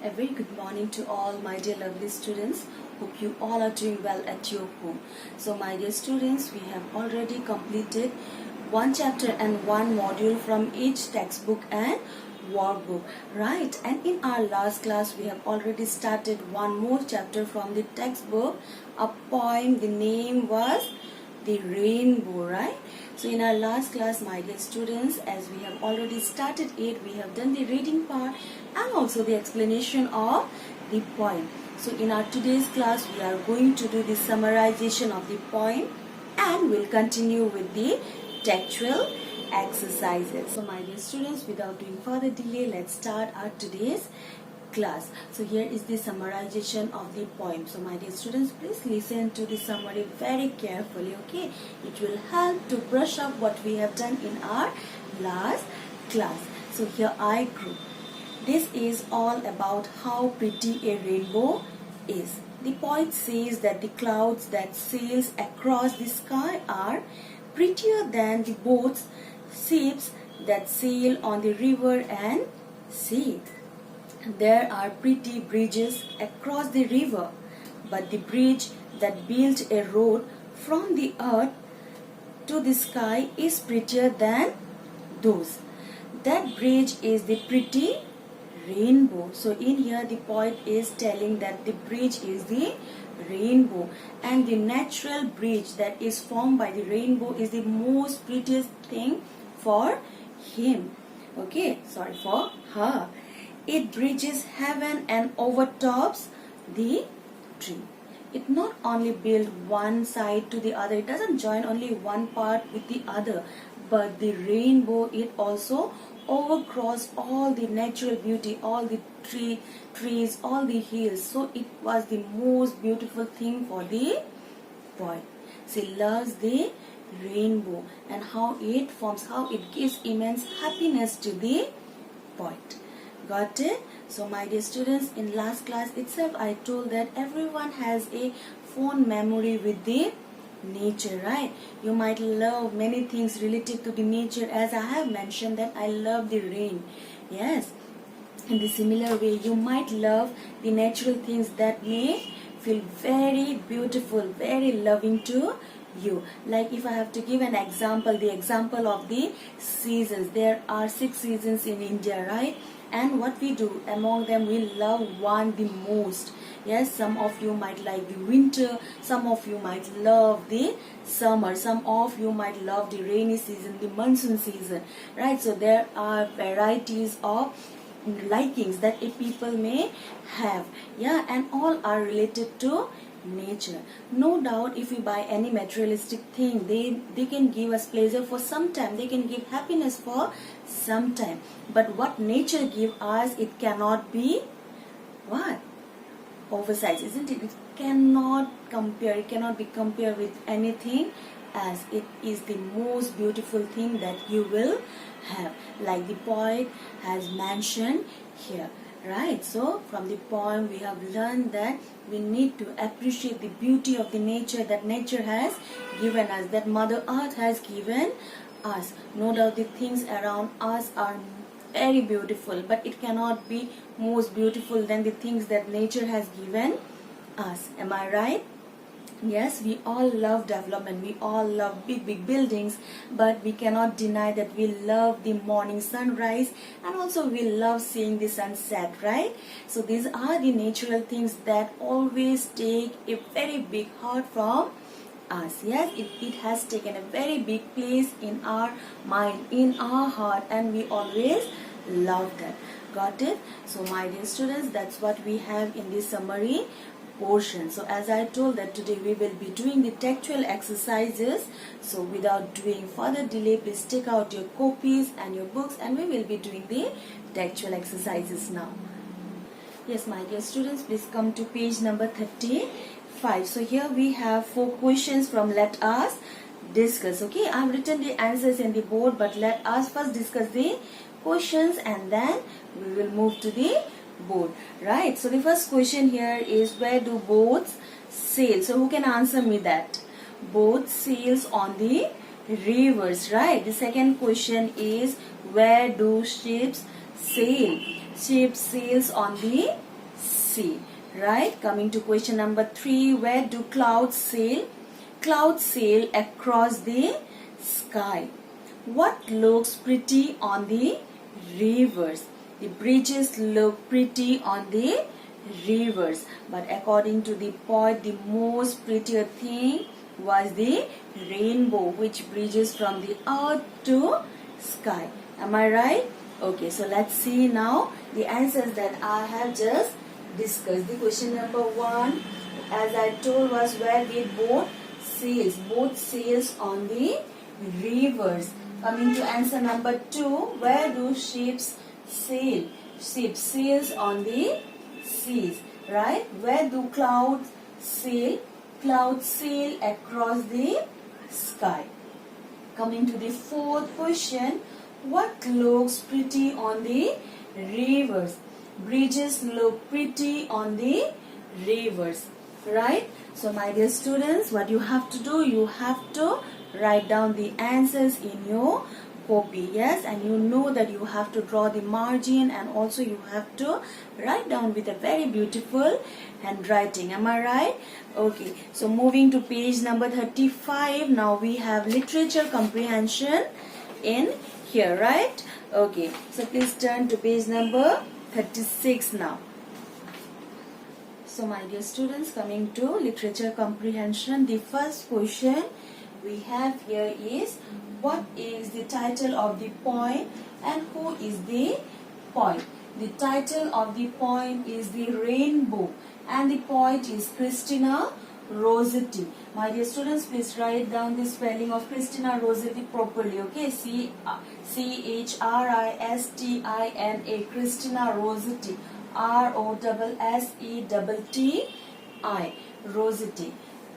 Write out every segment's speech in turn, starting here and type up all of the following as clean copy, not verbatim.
A very good morning to all my dear lovely students. Hope you all are doing well at your home. So my dear students, we have already completed one chapter and one module from each textbook and workbook, right? And in our last class we have already started one more chapter from the textbook, a poem. The name was The Rainbow, right? So in our last class, my dear students, as we have already started it, we have done the reading part and also the explanation of the poem. So in our today's class, we are going to do the summarization of the poem and we'll continue with the textual exercises. So my dear students, without doing further delay, let's start our today's class. So here is the summarization of the poem. So my dear students, please listen to the summary very carefully, okay? It will help to brush up what we have done in our last class. So here I grew. This is all about how pretty a rainbow is. The poet says that the clouds that sails across the sky are prettier than the boats, ships that sail on the river and sea. There are pretty bridges across the river, but the bridge that built a road from the earth to the sky is prettier than those. That bridge is the pretty rainbow. So in here the poet is telling that the bridge is the rainbow, and the natural bridge that is formed by the rainbow is the most prettiest thing for him. For her. It bridges heaven and overtops the tree. It not only builds one side to the other, it doesn't join only one part with the other, but the rainbow, it also overcross all the natural beauty, all the trees, all the hills. So it was the most beautiful thing for the poet. She loves the rainbow and how it forms, how it gives immense happiness to the poet. Got it? So my dear students, in last class itself I told that everyone has a fond memory with the nature, right? You might love many things related to the nature, as I have mentioned that I love the rain. Yes. In the similar way, you might love the natural things that may feel very beautiful, very loving to you. Like if I have to give an example, the example of the seasons. There are 6 seasons in India, right? And what we do among them, we love one the most. Yes, some of you might like the winter, some of you might love the summer, some of you might love the rainy season, the monsoon season, right? So there are varieties of likings that a people may have, yeah, and all are related to nature. No doubt if we buy any materialistic thing, they can give us pleasure for some time, they can give happiness for some time, but what nature give us, it cannot be what? Oversized, isn't it? It cannot compare, it cannot be compared with anything, as it is the most beautiful thing that you will have, like the poet has mentioned here, right? So from the poem we have learned that we need to appreciate the beauty of the nature that nature has given us, that Mother Earth has given us. No doubt the things around us are very beautiful, but it cannot be most beautiful than the things that nature has given us. Am I right? Yes, we all love development, we all love big buildings, but we cannot deny that we love the morning sunrise and also we love seeing the sunset, right? So these are the natural things that always take a very big heart from us. Yes, it has taken a very big place in our mind, in our heart, and we always love that. Got it? So my dear students, that's what we have in this summary portion. So as I told that today we will be doing the textual exercises. So without doing further delay, please take out your copies and your books and we will be doing the textual exercises now. Yes, my dear students, please come to page number 35. So here we have 4 questions from Let Us Discuss. Okay, I have written the answers in the board, but let us first discuss the questions and then we will move to the board, right? So the first question here is, where do boats sail? So who can answer me that? Boats sails on the rivers, right? The second question is, where do ships sail? Ship sails on the sea. Right? Coming to question number 3, where do clouds sail? Clouds sail across the sky. What looks pretty on the rivers? The bridges look pretty on the rivers. But according to the poet, the most prettier thing was the rainbow, which bridges from the earth to sky. Am I right? Okay, so let's see now the answers that I have just discussed. The question number 1, as I told, was where did boat sails? Boat sails on the rivers. Coming to answer number 2, where do ships sail? Ships sails on the seas. Right? Where do clouds sail? Clouds sail across the sky. Coming to the 4th question, what looks pretty on the rivers? Bridges look pretty on the rivers. Right? So my dear students, what you have to do, you have to write down the answers in your copy. Yes, and you know that you have to draw the margin, and also you have to write down with a very beautiful handwriting. Am I right? Okay, so moving to page number 35. Now we have literature comprehension in here, right? Okay, so please turn to page number 36 now. So my dear students, coming to literature comprehension, the first question we have here is, what is the title of the poem and who is the poet? The title of the poem is The Rainbow and the poet is Christina Rossetti. My dear students, please write down the spelling of Christina Rossetti properly. Okay, C-H-R-I-S-T-I-N-A, Christina Rossetti, R-O-S-S-E-T-T-I, Rossetti.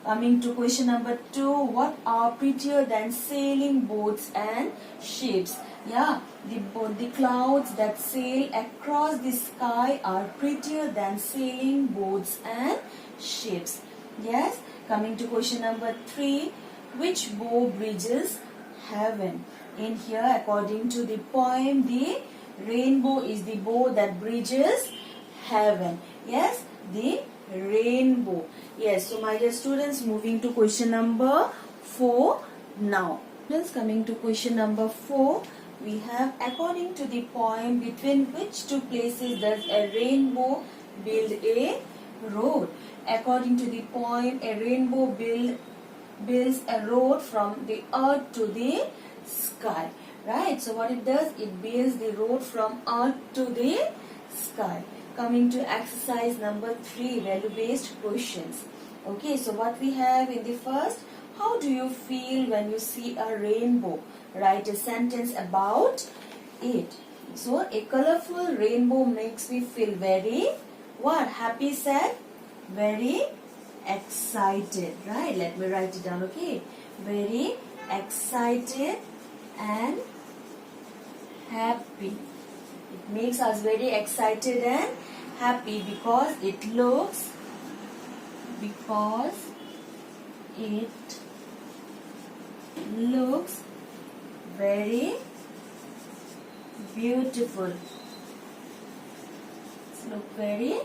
Coming to question number 2, what are prettier than sailing boats and ships? Yeah, the clouds that sail across the sky are prettier than sailing boats and ships. Yes. Coming to question number 3, which bow bridges heaven? In here, according to the poem, the rainbow is the bow that bridges heaven. Yes, the rainbow. Yes, so my dear students, moving to question number 4 now. Students, coming to question number 4, we have, according to the poem, between which two places does a rainbow build a road? According to the poem, a rainbow builds a road from the earth to the sky. Right? So what it does, it builds the road from earth to the sky. Coming to exercise number 3, value-based questions. Okay, so what we have in the first, how do you feel when you see a rainbow? Write a sentence about it. So a colorful rainbow makes me feel very, what? Happy, sad? Very excited. Right? Let me write it down. Okay, very excited and happy. It makes us very excited and happy because it looks very beautiful. It's look very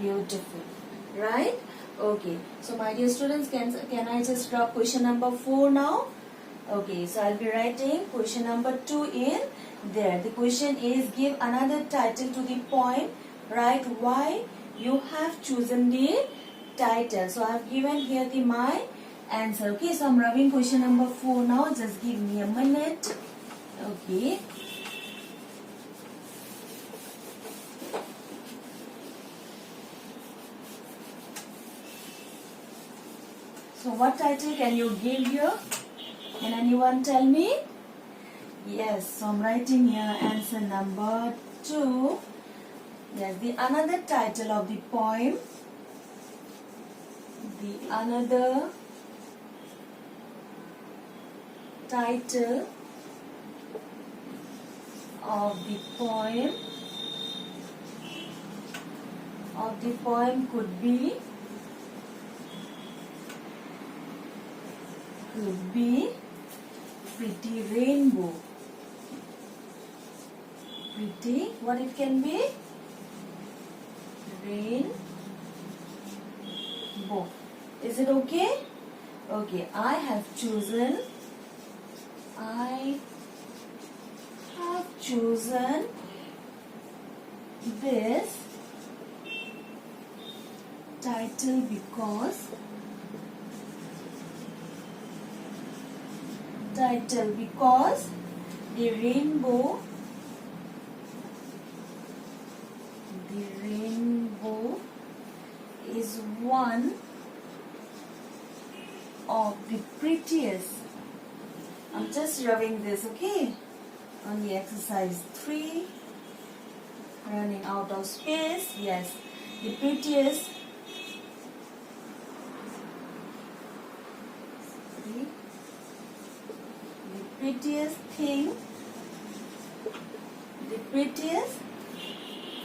beautiful. Right? Okay. So my dear students, can I just drop question number 4 now? Okay, so I'll be writing question number 2 in there. The question is, give another title to the poem. Write why you have chosen the title. So I have given here my answer. Okay, so I'm writing question number 4 now. Just give me a minute. Okay. So what title can you give here? Can anyone tell me? Yes, so I'm writing here answer number 2. Yes, the another title of the poem. The another title of the poem could be Pretty Rainbow. Pretty, what it can be? Rainbow. Is it okay? Okay, I have chosen this title because the rainbow is one of the prettiest. I'm just rubbing this, okay? On the exercise 3, running out of space. Yes, the prettiest. The prettiest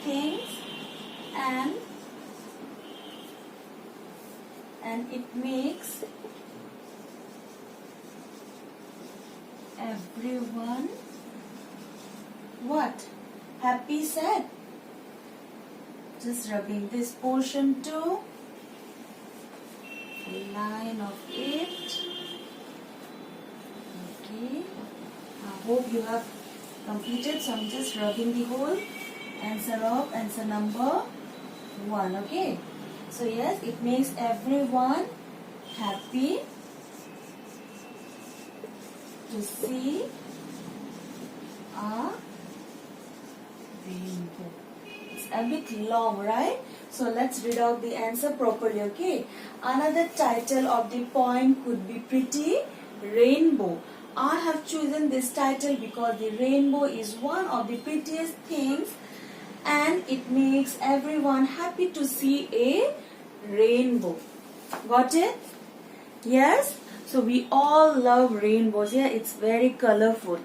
things, and it makes everyone what? Happy, sad. Just rubbing this portion too. Line of it. Okay. I hope you have completed. So I'm just rubbing the whole answer of answer number 1. Okay. So yes, it makes everyone happy to see a rainbow. It's a bit long, right? So let's read out the answer properly, okay? Another title of the poem could be Pretty Rainbow. I have chosen this title because the rainbow is one of the prettiest things and it makes everyone happy to see a rainbow. Got it? Yes? So we all love rainbows. Yeah, it's very colorful,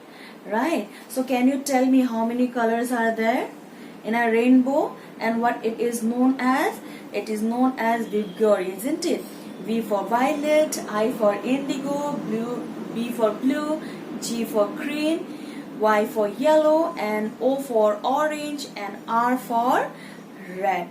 right? So can you tell me how many colors are there in a rainbow and what it is known as? It is known as Vibriory, isn't it? V for violet, I for indigo, blue, B for blue, G for green, Y for yellow, and O for orange, and R for red.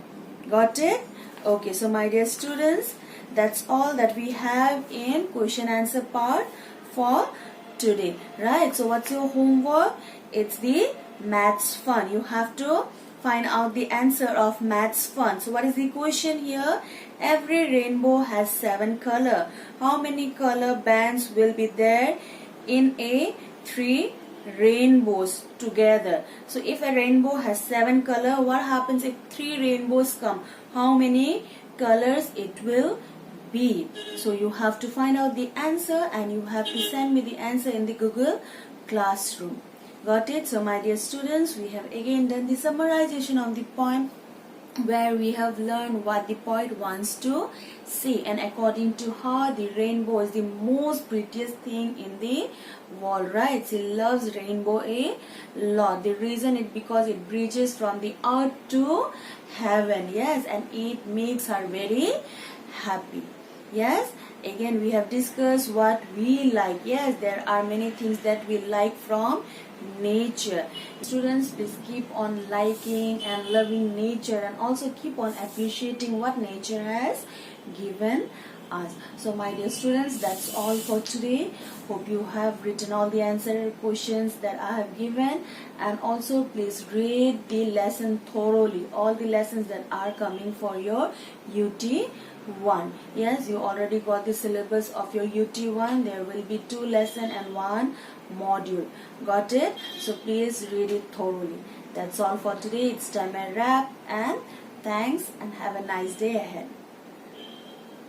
Got it? Okay, so my dear students, that's all that we have in question answer part for today, right? So what's your homework? It's the maths fun. You have to find out the answer of maths fun. So what is the question here? Every rainbow has 7 colors. How many color bands will be there in a 3 rainbows together? So if a rainbow has 7 colors, what happens if 3 rainbows come? How many colors it will be? So you have to find out the answer and you have to send me the answer in the Google Classroom. Got it? So my dear students, we have again done the summarization of the poem where we have learned what the poet wants to say, and according to her, the rainbow is the most prettiest thing in the world, right? She loves rainbow a lot. The reason is because it bridges from the earth to heaven, yes, and it makes her very happy. Yes, again we have discussed what we like. Yes, there are many things that we like from nature. Students, please keep on liking and loving nature and also keep on appreciating what nature has given us. So my dear students, that's all for today. Hope you have written all the answer questions that I have given, and also please read the lesson thoroughly, all the lessons that are coming for your UT1. Yes, you already got the syllabus of your UT1. There will be 2 lessons and 1 module. Got it? So please read it thoroughly. That's all for today. It's time I wrap, and thanks and have a nice day ahead.